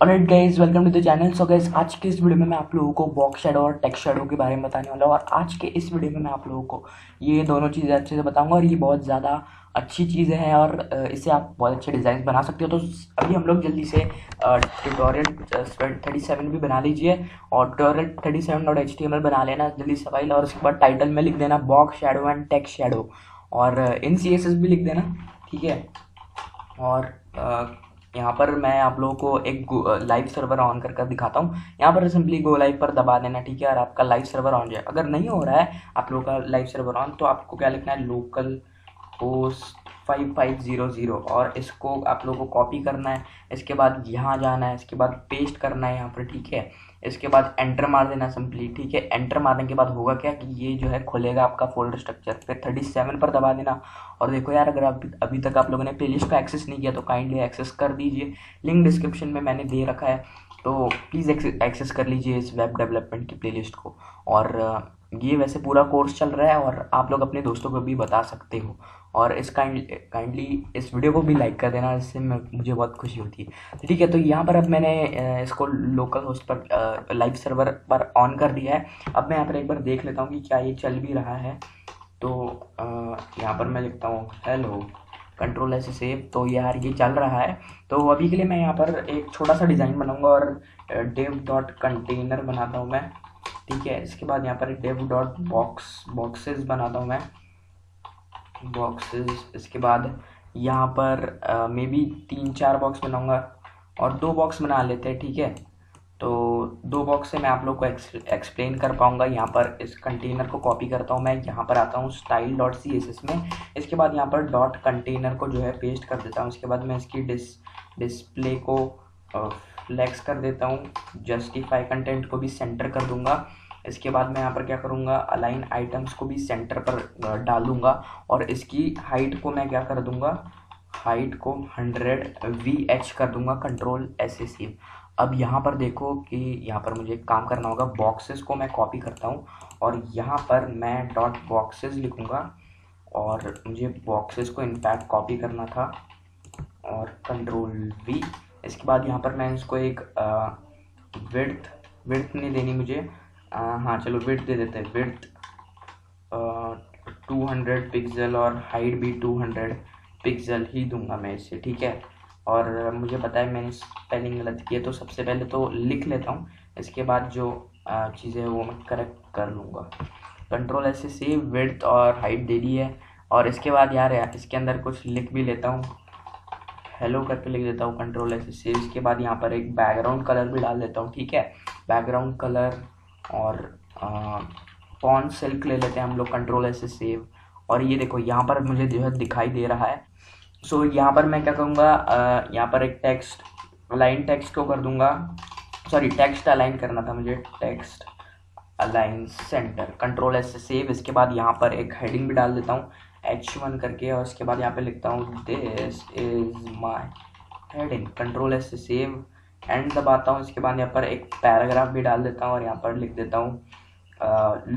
Alright guys, welcome to the channel. So guys, आज के इस वीडियो में मैं आप लोगों को बॉक्स शैडो और टेक्स्ट शैडो के बारे में बताने वाला हूँ। और आज के इस वीडियो में मैं आप लोगों को ये दोनों चीज़ें अच्छे से बताऊंगा और ये बहुत ज़्यादा अच्छी चीज़ें हैं और इससे आप बहुत अच्छे डिज़ाइन बना सकते हो। तो अभी हम लोग जल्दी से ट्यूटोरियल 37 भी बना लीजिए और ट्यूटोरियल 37.html बना लेना जल्दी से फाइल। और उसके बाद टाइटल में लिख देना box shadow and text shadow, और इन CSS भी लिख देना, ठीक है। और यहाँ पर मैं आप लोगों को एक लाइव सर्वर ऑन कर दिखाता हूँ। यहाँ पर सिंपली गो लाइव पर दबा देना, ठीक है, और आपका लाइव सर्वर ऑन जाए। अगर नहीं हो रहा है आप लोगों का लाइव सर्वर ऑन, तो आपको क्या लिखना है, लोकल होस्ट 5500, और इसको आप लोगों को कॉपी करना है। इसके बाद यहाँ जाना है, इसके बाद पेस्ट करना है यहाँ पर, ठीक है। इसके बाद एंटर मार देना सिंपली, ठीक है। एंटर मारने के बाद होगा क्या कि ये जो है खुलेगा आपका फोल्डर स्ट्रक्चर। फिर 37 पर दबा देना। और देखो यार, अगर अभी तक आप लोगों ने प्लेलिस्ट का एक्सेस नहीं किया तो काइंडली एक्सेस कर दीजिए, लिंक डिस्क्रिप्शन में मैंने दे रखा है, तो प्लीज़ एक्सेस कर लीजिए इस वेब डेवलपमेंट की प्लेलिस्ट को। और ये वैसे पूरा कोर्स चल रहा है और आप लोग अपने दोस्तों को भी बता सकते हो। और इस काइंडली इस वीडियो को भी लाइक कर देना, इससे मुझे बहुत खुशी होती है। तो ठीक है, तो यहाँ पर अब मैंने इसको लोकल होस्ट पर लाइव सर्वर पर ऑन कर दिया है। अब मैं यहाँ पर एक बार देख लेता हूँ कि क्या ये चल भी रहा है। तो यहाँ पर मैं लिखता हूँ हेलो, कंट्रोल ऐसे सेव। तो यार ये चल रहा है। तो अभी के लिए मैं यहाँ पर एक छोटा सा डिज़ाइन बनाऊँगा और div.container बनाता हूँ मैं, ठीक है। इसके बाद यहाँ पर div.boxes बनाता हूँ मैं, बॉक्सेस। इसके बाद यहाँ पर मे बी 3-4 बॉक्स बनाऊँगा और 2 बॉक्स बना लेते हैं, ठीक है। तो 2 बॉक्स से मैं आप लोग को एक्सप्लेन कर पाऊँगा। यहाँ पर इस कंटेनर को कॉपी करता हूँ मैं, यहाँ पर आता हूँ style.css में। इसके बाद यहाँ पर डॉट कंटेनर को जो है पेस्ट कर देता हूँ। इसके बाद मैं इसकी डिस्प्ले को फ्लेक्स कर देता हूँ, जस्टिफाई कंटेंट को भी सेंटर कर दूंगा। इसके बाद मैं यहाँ पर क्या करूँगा, अलाइन आइटम्स को भी सेंटर पर डाल दूँगा। और इसकी हाइट को मैं क्या कर दूँगा, हाइट को 100 VH कर दूँगा, कंट्रोल ऐसे सेव। अब यहाँ पर देखो कि यहाँ पर मुझे एक काम करना होगा, बॉक्सेस को मैं कॉपी करता हूँ और यहाँ पर मैं डॉट बॉक्सेस लिखूँगा। और मुझे बॉक्सेस को इनफैक्ट कॉपी करना था और कंट्रोल V। इसके बाद यहाँ पर मैं इसको एक विड्थ नहीं देनी मुझे, हाँ चलो विड्थ दे देते हैं। विड्थ 200 पिक्सल और हाइट भी 200 पिक्सल ही दूंगा मैं इसे, ठीक है। और मुझे पता है मैंने स्पेलिंग गलत की है, तो सबसे पहले तो लिख लेता हूँ, इसके बाद जो चीज़ें वो मैं करेक्ट कर लूँगा। कंट्रोल ऐसे सेव, विड्थ और हाइट दे दी है। और इसके बाद यार इसके अंदर कुछ लिख भी लेता हूँ, हेलो करके लिख देता हूँ, कंट्रोल ऐसे सेव। इसके बाद यहाँ पर एक बैकग्राउंड कलर भी डाल देता हूँ, ठीक है। बैकग्राउंड कलर और फॉन्ट सिल्क ले लेते हैं हम लोग, कंट्रोल ऐसे सेव। और ये देखो यहाँ पर मुझे जो है दिखाई दे रहा है। सो यहाँ पर मैं क्या करूँगा, यहाँ पर एक टेक्स्ट अलाइन टेक्स्ट को कर दूंगा, सॉरी टेक्स्ट अलाइन करना था मुझे, टेक्स्ट अलाइन सेंटर, कंट्रोल ऐसे सेव। इसके बाद यहाँ पर एक हेडिंग भी डाल देता हूँ H1 करके, और इसके बाद यहाँ पे लिखता हूँ this is my heading, control ऐसे सेव, एंड दबाता हूँ। इसके बाद यहाँ पर एक पैराग्राफ भी डाल देता हूँ और यहाँ पर लिख देता हूँ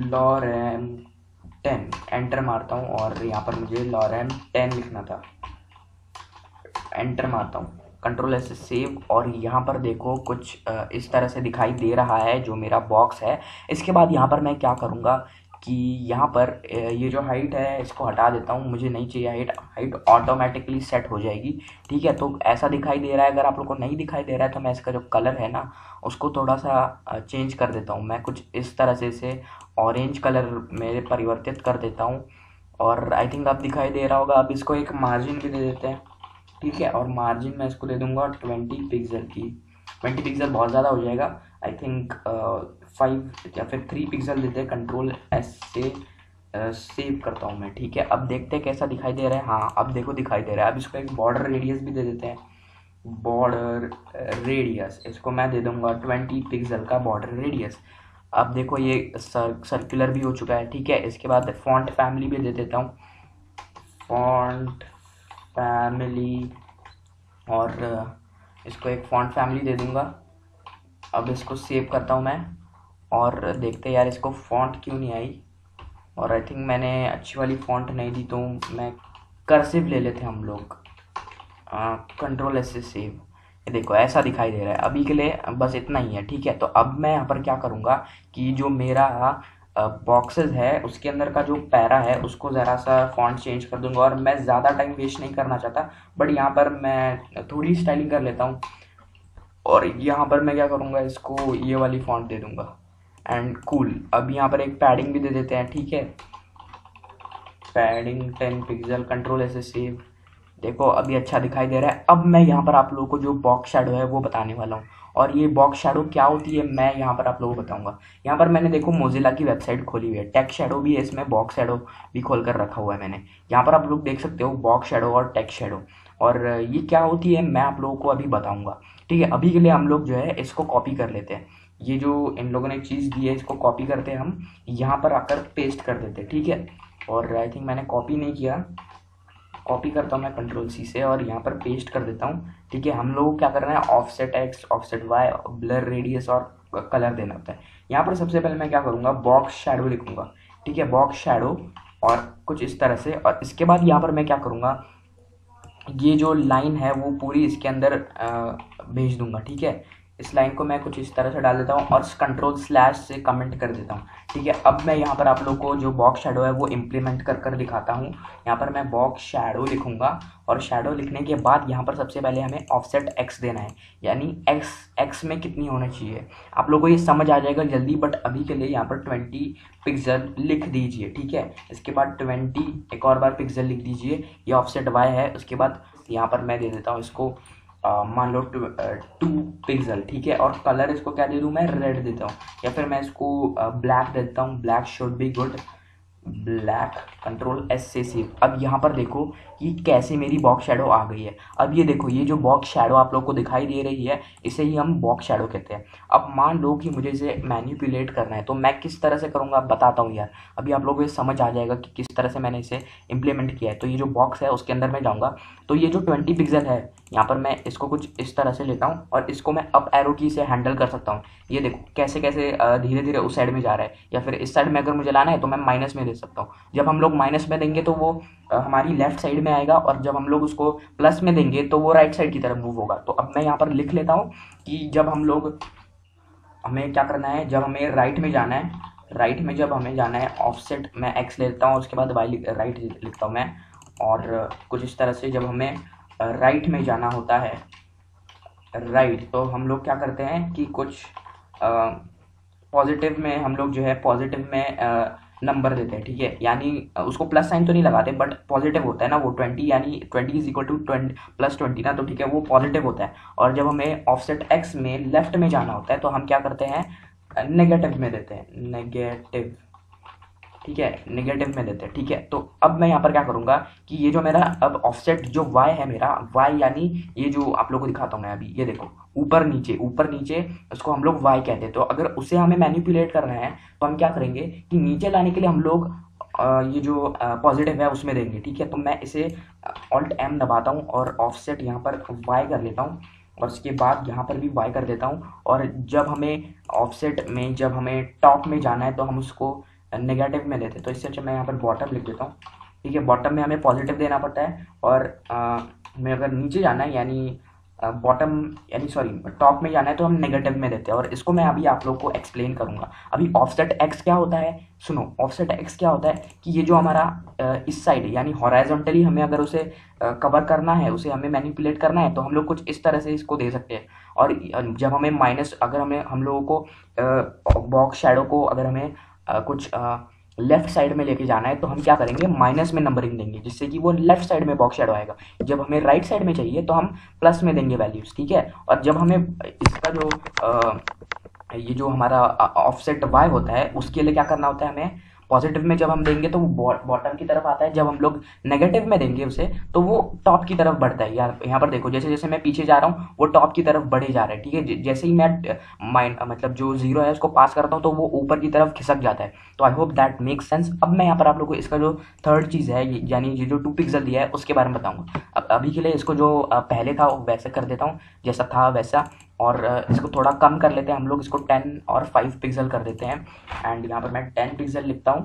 लॉरेम 10, एंटर मारता हूँ। और यहाँ पर मुझे लॉरेम 10 लिखना था, एंटर मारता हूँ, कंट्रोल ऐसे सेव। और यहाँ पर देखो कुछ इस तरह से दिखाई दे रहा है जो मेरा बॉक्स है। इसके बाद यहाँ पर मैं क्या करूँगा कि यहाँ पर ये जो हाइट है इसको हटा देता हूँ, मुझे नहीं चाहिए हाइट, हाइट ऑटोमेटिकली सेट हो जाएगी, ठीक है। तो ऐसा दिखाई दे रहा है। अगर आप लोग को नहीं दिखाई दे रहा है तो मैं इसका जो कलर है ना उसको थोड़ा सा चेंज कर देता हूँ। मैं कुछ इस तरह से इसे ऑरेंज कलर में परिवर्तित कर देता हूँ। और आई थिंक अब दिखाई दे रहा होगा। अब इसको एक मार्जिन भी दे देते हैं, ठीक है। और मार्जिन मैं इसको दे दूंगा 20 पिक्सल की। 20 पिक्सल बहुत ज़्यादा हो जाएगा, आई थिंक 5 या फिर 3 पिक्सल देते हैं, कंट्रोल एस से सेव करता हूँ मैं, ठीक है। अब देखते हैं कैसा दिखाई दे रहा है। हाँ अब देखो दिखाई दे रहा है। अब इसको एक बॉर्डर रेडियस भी दे देते हैं, बॉर्डर रेडियस इसको मैं दे दूंगा 20 पिक्सल का बॉर्डर रेडियस। अब देखो ये सर्कुलर भी हो चुका है, ठीक है। इसके बाद फॉन्ट फैमिली भी दे देता हूँ, फॉन्ट फैमिली, और इसको एक फॉन्ट फैमिली दे दूंगा। अब इसको सेव करता हूँ मैं और देखते हैं यार इसको फॉन्ट क्यों नहीं आई। और आई थिंक मैंने अच्छी वाली फॉन्ट नहीं दी, तो मैं कर्सिव ले लेते हैं हम लोग, कंट्रोल ऐसे सेव। ये देखो ऐसा दिखाई दे रहा है। अभी के लिए बस इतना ही है, ठीक है। तो अब मैं यहाँ पर क्या करूँगा कि जो मेरा बॉक्सेस है उसके अंदर का जो पैरा है उसको ज़रा सा फॉन्ट चेंज कर दूंगा, और मैं ज़्यादा टाइम वेस्ट नहीं करना चाहता, बट यहाँ पर मैं थोड़ी स्टाइलिंग कर लेता हूँ। और यहाँ पर मैं क्या करूँगा, इसको ये वाली फॉन्ट दे दूंगा, एंड कूल। अब यहाँ पर एक पैडिंग भी दे देते हैं, ठीक है। पैडिंग 10 पिक्सल, कंट्रोल ऐसे सेव। देखो अभी अच्छा दिखाई दे रहा है। अब मैं यहाँ पर आप लोगों को जो बॉक्स शैडो है वो बताने वाला हूँ, और ये बॉक्स शैडो क्या होती है मैं यहाँ पर आप लोगों को बताऊंगा। यहाँ पर मैंने देखो मोजिला की वेबसाइट खोली हुई है, टेक्स्ट शैडो भी है इसमें, बॉक्स शैडो भी खोल कर रखा हुआ है मैंने। यहाँ पर आप लोग देख सकते हो बॉक्स शैडो और टेक्स्ट शैडो, और ये क्या होती है मैं आप लोगों को अभी बताऊंगा, ठीक है। अभी के लिए हम लोग जो है इसको कॉपी कर लेते हैं। ये जो इन लोगों ने चीज़ दी है इसको कॉपी करते हैं हम, यहाँ पर आकर पेस्ट कर देते हैं, ठीक है। और आई थिंक मैंने कॉपी नहीं किया, कॉपी करता हूँ मैं कंट्रोल सी से और यहाँ पर पेस्ट कर देता हूँ, ठीक है। हम लोग को क्या करना है, offset X, offset Y, blur radius और कलर देना होता है। यहाँ पर सबसे पहले मैं क्या करूँगा, बॉक्स शैडो लिखूँगा, ठीक है, बॉक्स शैडो, और कुछ इस तरह से। और इसके बाद यहाँ पर मैं क्या करूँगा, ये जो लाइन है वो पूरी इसके अंदर भेज दूंगा, ठीक है। इस लाइन को मैं कुछ इस तरह से डाल देता हूँ और कंट्रोल स्लैश से कमेंट कर देता हूँ, ठीक है। अब मैं यहाँ पर आप लोग को जो बॉक्स शैडो है वो इम्प्लीमेंट कर कर दिखाता हूँ। यहाँ पर मैं बॉक्स शैडो लिखूंगा, और शैडो लिखने के बाद यहाँ पर सबसे पहले हमें ऑफसेट एक्स देना है, यानी एक्स में कितनी होनी चाहिए। आप लोग को ये समझ आ जाएगा जल्दी, बट अभी के लिए यहाँ पर 20 पिक्सल लिख दीजिए, ठीक है। इसके बाद 20 एक और बार पिक्सल लिख दीजिए, ये ऑफसेट वाई है। उसके बाद यहाँ पर मैं दे देता हूँ इसको मान लो 2 पिक्सल, ठीक है। और कलर इसको क्या दे दूँ मैं, रेड देता हूँ, या फिर मैं इसको ब्लैक देता हूँ, black should be good, black, control S से सेव। अब यहाँ पर देखो कि कैसे मेरी बॉक्स शैडो आ गई है। अब ये देखो, ये जो बॉक्स शैडो आप लोग को दिखाई दे रही है इसे ही हम बॉक्स शैडो कहते हैं। अब मान लो कि मुझे इसे मैनिपुलेट करना है, तो मैं किस तरह से करूँगा बताता हूँ यार। अभी आप लोगों को ये समझ आ जाएगा कि किस तरह से मैंने इसे इम्प्लीमेंट किया है। तो ये जो बॉक्स है उसके अंदर मैं जाऊँगा, तो ये जो 20 पिक्सल है यहाँ पर मैं इसको कुछ इस तरह से लेता हूँ, और इसको मैं अप एरो की से हैंडल कर सकता हूँ। ये देखो कैसे कैसे धीरे धीरे उस साइड में जा रहा है, या फिर इस साइड में अगर मुझे लाना है तो मैं माइनस में दे सकता हूँ। जब हम लोग माइनस में देंगे तो वो हमारी लेफ्ट साइड में आएगा, और जब हम लोग उसको प्लस में देंगे तो वो राइट साइड की तरफ मूव होगा। तो अब मैं यहाँ पर लिख लेता हूँ कि जब हम लोग, हमें क्या करना है, जब हमें राइट में जाना है, राइट में जब हमें जाना है, ऑफसेट मैं एक्स लेता हूँ, उसके बाद वाई राइट लिखता हूँ मैं, और कुछ इस तरह से जब हमें राइट में जाना होता है, राइट, तो हम लोग क्या करते हैं कि कुछ पॉजिटिव में हम लोग जो है पॉजिटिव में नंबर देते हैं, ठीक है। यानी उसको प्लस साइन तो नहीं लगाते, बट पॉजिटिव होता है ना वो 20, यानी 20 इज इक्वल टू 20 प्लस 20 ना, तो ठीक है वो पॉजिटिव होता है। और जब हमें ऑफसेट एक्स में लेफ्ट में जाना होता है तो हम क्या करते हैं, नेगेटिव में देते हैं, नेगेटिव, ठीक है, नेगेटिव में देते हैं, ठीक है। तो अब मैं यहाँ पर क्या करूँगा कि ये जो मेरा अब ऑफसेट जो वाई है, मेरा वाई यानी ये जो आप लोगों को दिखाता हूँ मैं अभी, ये देखो ऊपर नीचे, ऊपर नीचे, उसको हम लोग वाई कहते हैं। तो अगर उसे हमें मैनिपुलेट करना है तो हम क्या करेंगे कि नीचे लाने के लिए हम लोग ये जो पॉजिटिव है उसमें देंगे, ठीक है। तो मैं इसे ऑल्ट एम दबाता हूँ और ऑफसेट यहाँ पर वाई कर लेता हूँ, और उसके बाद यहाँ पर भी वाई कर देता हूँ। और जब हमें ऑफसेट में, जब हमें टॉप में जाना है तो हम उसको नेगेटिव में देते हैं। तो इससे अच्छा मैं यहाँ पर बॉटम लिख देता हूँ, ठीक है। बॉटम में हमें पॉजिटिव देना पड़ता है, और हमें अगर नीचे जाना है यानी बॉटम यानी सॉरी टॉप में जाना है तो हम नेगेटिव में देते हैं। और इसको मैं अभी आप लोग को एक्सप्लेन करूँगा। अभी ऑफसेट एक्स क्या होता है, सुनो, ऑफसेट एक्स क्या होता है कि ये जो हमारा इस साइड यानी हॉराइजॉन्टली हमें अगर उसे कवर करना है, उसे हमें मैनिपुलेट करना है, तो हम लोग कुछ इस तरह से इसको दे सकते हैं। और जब हमें माइनस, अगर हमें हम लोगों को बॉक्स शैडो को अगर हमें कुछ लेफ्ट साइड में लेके जाना है तो हम क्या करेंगे, माइनस में नंबरिंग देंगे, जिससे कि वो लेफ्ट साइड में बॉक्स शैडो आएगा। जब हमें राइट साइड में चाहिए तो हम प्लस में देंगे वैल्यूज, ठीक है। और जब हमें इसका जो ये जो हमारा ऑफसेट वाई होता है उसके लिए क्या करना होता है, हमें पॉजिटिव में जब हम देंगे तो वो बॉटम की तरफ आता है, जब हम लोग नेगेटिव में देंगे उसे तो वो टॉप की तरफ बढ़ता है। यार यहाँ पर देखो, जैसे जैसे मैं पीछे जा रहा हूँ वो टॉप की तरफ बढ़े जा रहा है, ठीक है। जैसे ही मैं मतलब जो जीरो है उसको पास करता हूँ तो वो ऊपर की तरफ खिसक जाता है। तो I hope that makes sense. अब मैं यहाँ पर आप लोग को इसका जो थर्ड चीज़ है, यानी ये जो 2 पिक्सल दिया है उसके बारे में बताऊँगा। अब अभी के लिए इसको जो पहले था वैसे कर देता हूँ जैसा था वैसा, और इसको थोड़ा कम कर लेते हैं हम लोग, इसको 10 और 5 पिक्सल कर देते हैं। एंड यहाँ पर मैं 10 पिक्सल लिखता हूँ,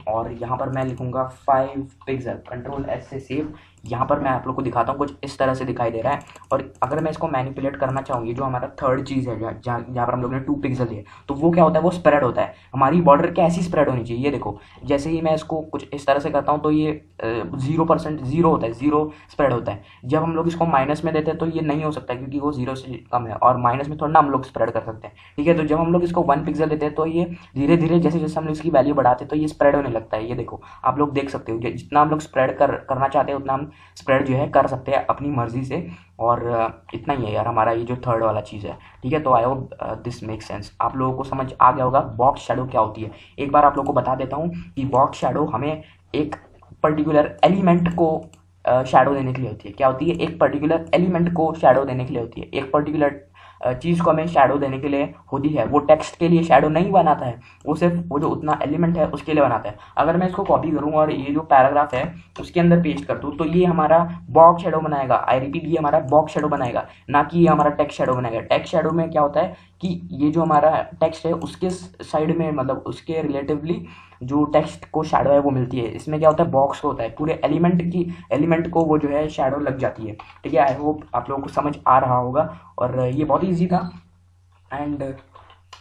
और यहाँ पर मैं लिखूँगा 5 पिक्सल, कंट्रोल एस से सेव। यहाँ पर मैं आप लोग को दिखाता हूँ, कुछ इस तरह से दिखाई दे रहा है। और अगर मैं इसको मैनिपुलेट करना चाहूँ, ये जो हमारा थर्ड चीज़ है जहाँ पर हम लोग ने 2 पिक्सल दिए, तो वो क्या होता है, वो स्प्रेड होता है। हमारी बॉर्डर कैसी स्प्रेड होनी चाहिए, ये देखो जैसे ही मैं इसको कुछ इस तरह से करता हूँ तो ये 0% जीरो होता है, जीरो स्प्रेड होता है। जब हम लोग इसको माइनस में देते हैं तो ये नहीं हो सकता, क्योंकि वो 0 से कम है, और माइनस में थोड़ा ना हम लोग स्प्रेड कर सकते हैं, ठीक है। तो जब हम लोग इसको 1 पिक्सल देते हैं तो ये धीरे धीरे जैसे जैसे हम लोग इसकी वैल्यू बढ़ाते हैं तो ये स्प्रेड होने लगता है। ये देखो आप लोग देख सकते हो, जितना हम लोग स्प्रेड करना चाहते हैं उतना हम स्प्रेड जो है कर सकते हैं अपनी मर्जी से। और इतना ही है यार हमारा ये जो थर्ड वाला चीज़ है, ठीक है। तो I hope this make sense, आप लोगों को समझ आ गया होगा बॉक्स शैडो क्या होती है। एक बार आप लोगों को बता देता हूँ कि बॉक्स शैडो हमें एक पर्टिकुलर एलिमेंट को शैडो देने के लिए होती है। क्या होती है, एक पर्टिकुलर एलिमेंट को शैडो देने के लिए होती है, एक पर्टिकुलर चीज़ को हमें शैडो देने के लिए होती है। वो टेक्स्ट के लिए शैडो नहीं बनाता है, वो सिर्फ वो जो उतना एलिमेंट है उसके लिए बनाता है। अगर मैं इसको कॉपी करूँ और ये जो पैराग्राफ है उसके अंदर पेस्ट कर दूँ तो ये हमारा बॉक्स शैडो बनाएगा। आई रिपीट, ये हमारा बॉक्स शैडो बनाएगा, ना कि ये हमारा टेक्स्ट शैडो बनाएगा। टेक्स्ट शैडो में क्या होता है कि ये जो हमारा टेक्स्ट है उसके साइड में, मतलब उसके रिलेटिवली जो टेक्स्ट को शैडो है वो मिलती है। इसमें क्या होता है, बॉक्स को होता है, पूरे एलिमेंट को वो जो है शैडो लग जाती है, ठीक है। आई होप आप लोगों को समझ आ रहा होगा, और ये बहुत ही ईजी था। एंड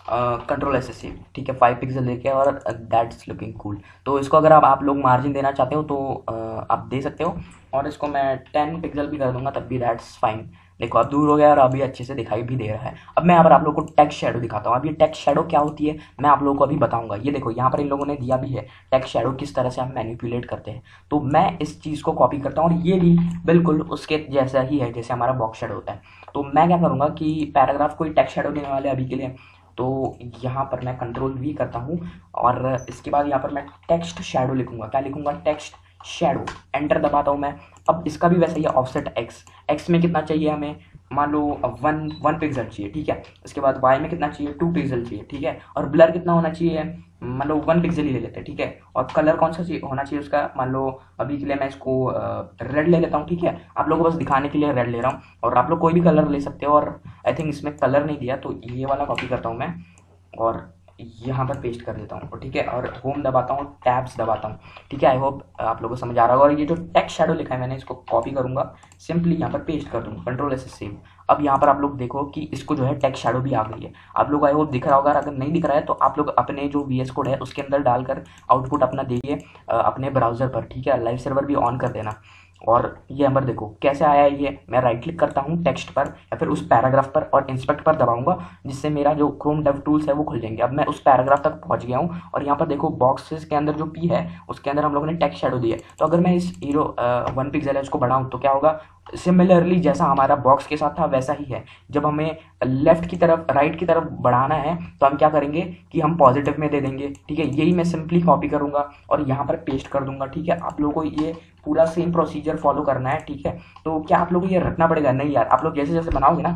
कंट्रोल एस एस, ठीक है, 5 पिक्सल लेके, और दैट्स लुकिंग कूल। तो इसको अगर आप लोग मार्जिन देना चाहते हो तो आप दे सकते हो, और इसको मैं 10 पिक्सल भी कर दूंगा तब भी दैट्स फाइन। देखो अब दूर हो गया और अभी अच्छे से दिखाई भी दे रहा है। अब मैं यहाँ पर आप लोग को टेक्स्ट शैडो दिखाता हूँ। अब ये टेक्स्ट शैडो क्या होती है मैं आप लोगों को अभी बताऊंगा। ये देखो यहाँ पर इन लोगों ने दिया भी है टेक्स्ट शैडो किस तरह से हम मैनिपुलेट करते हैं। तो मैं इस चीज़ को कॉपी करता हूँ, और ये भी बिल्कुल उसके जैसा ही है जैसे हमारा बॉक्स शैडो होता है। तो मैं क्या करूँगा कि पैराग्राफ को ही टेक्स्ट शैडो देने वाले अभी के लिए, तो यहाँ पर मैं कंट्रोल वी करता हूँ, और इसके बाद यहाँ पर मैं टेक्स्ट शैडो लिखूंगा। क्या लिखूंगा, टेक्स्ट शैडो। एंटर दबाता हूँ मैं। अब इसका भी वैसा ही है, ऑफसेट एक्स में कितना चाहिए हमें, मान लो 1 पिक्सल चाहिए, ठीक है। इसके बाद वाई में कितना चाहिए, 2 पिक्सल चाहिए, ठीक है। और ब्लर कितना होना चाहिए, मान लो 1 पिक्सल ही ले लेते हैं, ठीक है। और कलर कौन सा होना चाहिए उसका, मान लो अभी के लिए मैं इसको रेड ले लेता हूँ, ठीक है। आप लोगों को बस दिखाने के लिए रेड ले रहा हूँ, और आप लोग कोई भी कलर ले सकते हो। और आई थिंक इसमें कलर नहीं दिया, तो ये वाला कॉपी करता हूँ मैं और यहाँ पर पेस्ट कर देता हूँ, ठीक है। और होम दबाता हूँ, टैब्स दबाता हूँ, ठीक है। आई होप आप लोगों को समझ आ रहा होगा। और ये जो टेक्स्ट शैडो लिखा है मैंने, इसको कॉपी करूँगा, सिंपली यहाँ पर पेस्ट कर दूँगा, कंट्रोल एस सेव। अब यहाँ पर आप लोग देखो कि इसको जो है टेक्स्ट शैडो भी आ गई है। आप लोग आई होप दिख रहा होगा, अगर नहीं दिख रहा है तो आप लोग अपने जो VS कोड है उसके अंदर डालकर आउटपुट अपना देखिए अपने ब्राउजर पर, ठीक है। लाइव सर्वर भी ऑन कर देना। और ये यहाँ पर देखो कैसे आया है। ये मैं राइट क्लिक करता हूँ टेक्स्ट पर या फिर उस पैराग्राफ पर और इंस्पेक्ट पर दबाऊंगा, जिससे मेरा जो क्रोम डेव टूल्स है वो खुल जाएंगे। अब मैं उस पैराग्राफ तक पहुँच गया हूँ, और यहाँ पर देखो बॉक्सेस के अंदर जो P है उसके अंदर हम लोगों ने टेक्स्ट शैडो दी है। तो अगर मैं इस 1 पिक्सल है उसको बढ़ाऊँ तो क्या होगा, सिमिलरली जैसा हमारा बॉक्स के साथ था वैसा ही है। जब हमें लेफ्ट की तरफ राइट की तरफ बढ़ाना है तो हम क्या करेंगे कि हम पॉजिटिव में दे देंगे, ठीक है। यही मैं सिंपली कॉपी करूंगा और यहाँ पर पेस्ट कर दूंगा, ठीक है। आप लोगों को ये पूरा सेम प्रोसीजर फॉलो करना है, ठीक है। तो क्या आप लोगों को ये रखना पड़ेगा, नहीं यार, आप लोग जैसे जैसे बनाओगे ना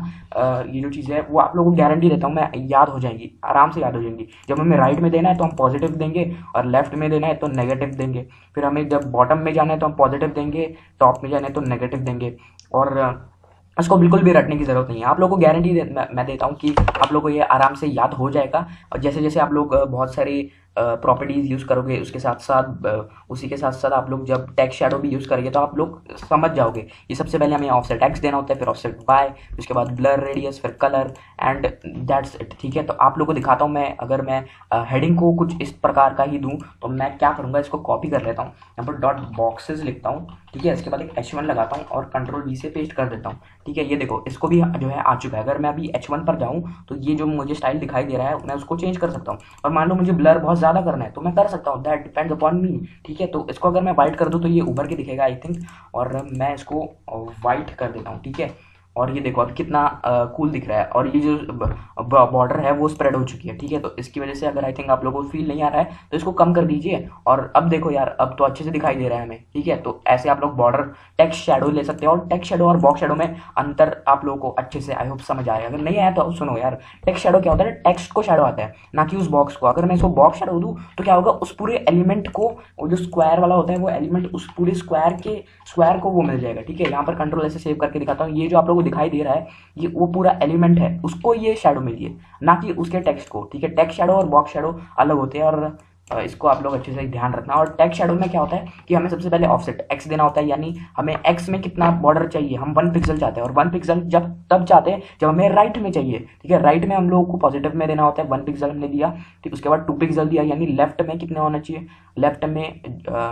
ये जो चीज़ें है वो आप लोगों को गारंटी देता हूँ मैं, याद हो जाएंगी, आराम से याद हो जाएंगी। जब हमें राइट में देना है तो हम पॉजिटिव देंगे, और लेफ्ट में देना है तो नेगेटिव देंगे। फिर हमें जब बॉटम में जाना है तो हम पॉजिटिव देंगे, टॉप में जाना है तो नेगेटिव देंगे। और उसको बिल्कुल भी रटने की ज़रूरत नहीं है। आप लोगों को गारंटी मैं देता हूँ कि आप लोगों को ये आराम से याद हो जाएगा। और जैसे जैसे आप लोग बहुत सारी प्रॉपर्टीज़ यूज़ करोगे उसके साथ साथ उसी के साथ साथ आप लोग जब टेक्स्ट शैडो भी यूज़ करेंगे तो आप लोग समझ जाओगे। ये सबसे पहले हमें ऑफसेट एक्स देना होता है, फिर ऑफसेट वाई, उसके बाद ब्लर रेडियस, फिर कलर, एंड दैट्स इट, ठीक है। तो आप लोगों को दिखाता हूँ मैं, अगर मैं हेडिंग को कुछ इस प्रकार का ही दूँ तो मैं क्या करूँगा, इसको कॉपी कर लेता हूँ, यहाँ पर डॉट बॉक्सेस लिखता हूँ, ठीक है। इसके बाद एक H1 लगाता हूँ और कंट्रोल V से पेस्ट कर देता हूँ, ठीक है। ये देखो इसको भी जो है आ चुका है। अगर मैं अभी H1 पर जाऊँ तो ये जो मुझे स्टाइल दिखाई दे रहा है मैं उसको चेंज कर सकता हूँ। और मान लो मुझे ब्लर बहुत ज़्यादा करना है तो मैं कर सकता हूँ, दैट डिपेंड्स अपॉन मी, ठीक है। तो इसको अगर मैं वाइट कर दूँ तो ये उभर के दिखेगा आई थिंक, और मैं इसको वाइट कर देता हूँ, ठीक है। और ये देखो अब कितना कूल दिख रहा है, और ये जो बॉर्डर है वो स्प्रेड हो चुकी है, ठीक है। तो इसकी वजह से अगर आई थिंक आप लोगों को फील नहीं आ रहा है तो इसको कम कर दीजिए। और अब देखो यार, अब तो अच्छे से दिखाई दे रहा है हमें, ठीक है। तो ऐसे आप लोग बॉर्डर टेक्स्ट शैडो ले सकते हो, और टेक्स्ट शैडो और बॉक्स शैडो में अंतर आप लोगों को अच्छे से आई होप समझ आए। अगर नहीं आया तो सुनो यार, टेक्स्ट शैडो क्या होता है, टेक्स्ट को शैडो आता है, ना कि उस बॉक्स को। अगर मैं इसको बॉक्स शैडो दूँ तो क्या होगा, उस पूरे एलिमेंट को, वो जो स्क्वायर वाला होता है वो एलिमेंट उस पूरे स्क्वायर को वो मिल जाएगा, ठीक है। यहाँ पर कंट्रोल ऐसे सेव करके दिखाता हूँ। ये जो आप लोगों को दिखाई दे रहा है ये वो पूरा एलिमेंट है, उसको ये शैडो मिली है, ना कि उसके टेक्स्ट को, ठीक है। टेक्स्ट शैडो और बॉक्स शैडो अलग होते हैं। और इसको आप लोग अच्छे से ध्यान रखना। और टेक्स्ट शैडो में क्या होता है कि हमें सबसे पहले ऑफसेट एक्स देना होता है, यानी हमें एक्स में कितना बॉर्डर चाहिए, हम 1 पिक्सल चाहते हैं, और 1 पिक्सल जब तब चाहते हैं जब हमें राइट में चाहिए, ठीक है। राइट में हम लोगों को पॉजिटिव में देना होता है, 1 पिक्सल हमने दिया, ठीक। उसके बाद 2 पिक्सल दिया, यानी लेफ्ट में कितना होना चाहिए, लेफ्ट में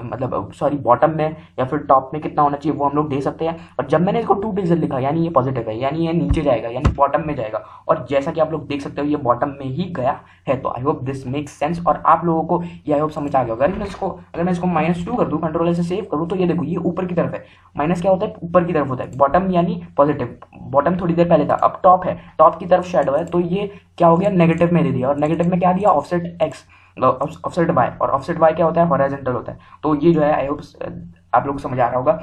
मतलब सॉरी बॉटम में या फिर टॉप में कितना होना चाहिए वो हम लोग दे सकते हैं। और जब मैंने इसको 2 पिक्सल लिखा यानी ये पॉजिटिव है, यानी ये नीचे जाएगा, यानी बॉटम में जाएगा। और जैसा कि आप लोग देख सकते हो ये बॉटम में ही गया है। तो I hope this makes sense और आप लोगों को ये आई होप समझ आ गया होगा। अगर मैं इसको -2 कर दूं, कंट्रोल से सेव करूं, तो ये देखो ये ऊपर की तरफ है। माइनस क्या होता है, ऊपर की तरफ होता है। बॉटम यानी पॉजिटिव, बॉटम थोड़ी देर पहले था, अब टॉप है, टॉप की तरफ शेडो है, तो ये क्या हो गया, नेगेटिव में दे दिया। और नेगेटिव में क्या दिया, ऑफसेट एक्स, ऑफसेट वाई। और ऑफसेट वाई क्या होता है, हॉरिजॉन्टल होता है। तो ये जो है आई होप आप लोग को समझ आ रहा होगा।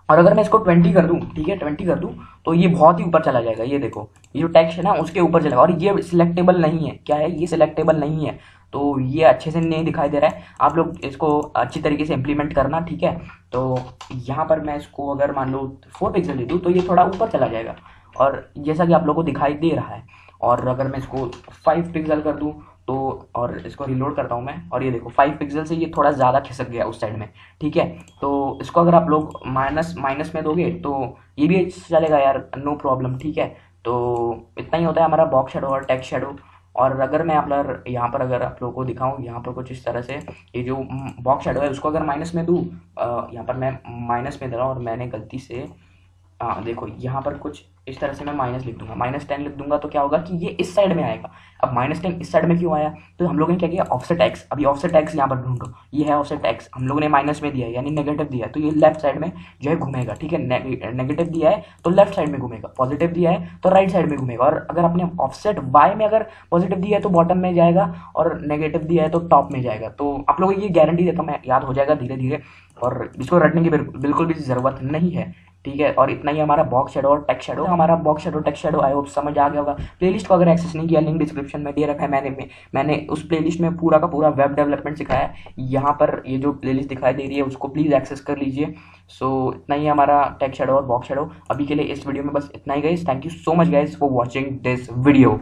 और अगर मैं इसको 20 कर दूं, ठीक है, 20 कर दूं, तो ये बहुत ही ऊपर चला जाएगा। ये देखो ये जो टेक्स्ट है ना उसके ऊपर चलेगा। और ये सिलेक्टेबल नहीं है, क्या है, ये सिलेक्टेबल नहीं है, तो ये अच्छे से नहीं दिखाई दे रहा है। आप लोग इसको अच्छी तरीके से इम्प्लीमेंट करना, ठीक है। तो यहाँ पर मैं इसको अगर मान लो 4 पिक्सल दे दूँ तो ये थोड़ा ऊपर चला जाएगा, और जैसा कि आप लोगों को दिखाई दे रहा है। और अगर मैं इसको 5 पिक्सल कर दूँ तो, और इसको रिलोड करता हूँ मैं, और ये देखो 5 पिक्सल से ये थोड़ा ज़्यादा खिसक गया उस साइड में, ठीक है। तो इसको अगर आप लोग माइनस में दोगे तो ये भी चलेगा यार, नो प्रॉब्लम, ठीक है। तो इतना ही होता है हमारा बॉक्स शेडो और टेक्स्ट शेडो। और अगर मैं आप यहाँ पर अगर आप लोगों को दिखाऊँ, यहाँ पर कुछ इस तरह से ये जो बॉक्स शेडो है उसको अगर माइनस में दूँ, यहाँ पर मैं माइनस में दे रहा हूँ, और मैंने गलती से देखो यहाँ पर कुछ इस तरह से मैं माइनस लिख दूंगा, -10 लिख दूंगा, तो क्या होगा कि ये इस साइड में आएगा। अब -10 इस साइड में क्यों आया, तो हम लोगों ने क्या किया, ऑफसेट एक्स। अभी ऑफसेट एक्स यहाँ पर ढूंढो, ये है ऑफसेट एक्स, हम लोगों ने माइनस में दिया है यानी नेगेटिव दिया है, तो ये लेफ्ट साइड में जो है घूमेगा, ठीक है। नेगेटिव दिया है तो लेफ्ट साइड में घूमेगा, पॉजिटिव दिया है तो राइट साइड में घूमेगा। और अगर आपने ऑफसेट वाई में अगर पॉजिटिव दिया है तो बॉटम में जाएगा, और नेगेटिव दिया है तो टॉप में जाएगा। तो आप लोगों को ये गारंटी देता हूँ मैं, याद हो जाएगा धीरे धीरे, और इसको रटने की बिल्कुल भी ज़रूरत नहीं है, ठीक है। और इतना ही हमारा बॉक्स शेडो और टेक्स्ट शेडो, हमारा box shadow text shadow I hope समझ आ गया होगा। प्लेलिस्ट को अगर एक्सेस नहीं किया, लिंक डिस्क्रिप्शन में दे रखा है, मैंने उस प्लेलिस्ट में पूरा का पूरा वेब डेवलपमेंट सिखाया है। यहाँ पर ये जो प्लेलिस्ट दिखाई दे रही है उसको प्लीज़ एक्सेस कर लीजिए। सो इतना ही हमारा टेक्स्ट शेडो और बॉक्स शेडो अभी के लिए इस वीडियो में बस इतना ही guys. Thank you so much guys for watching this video.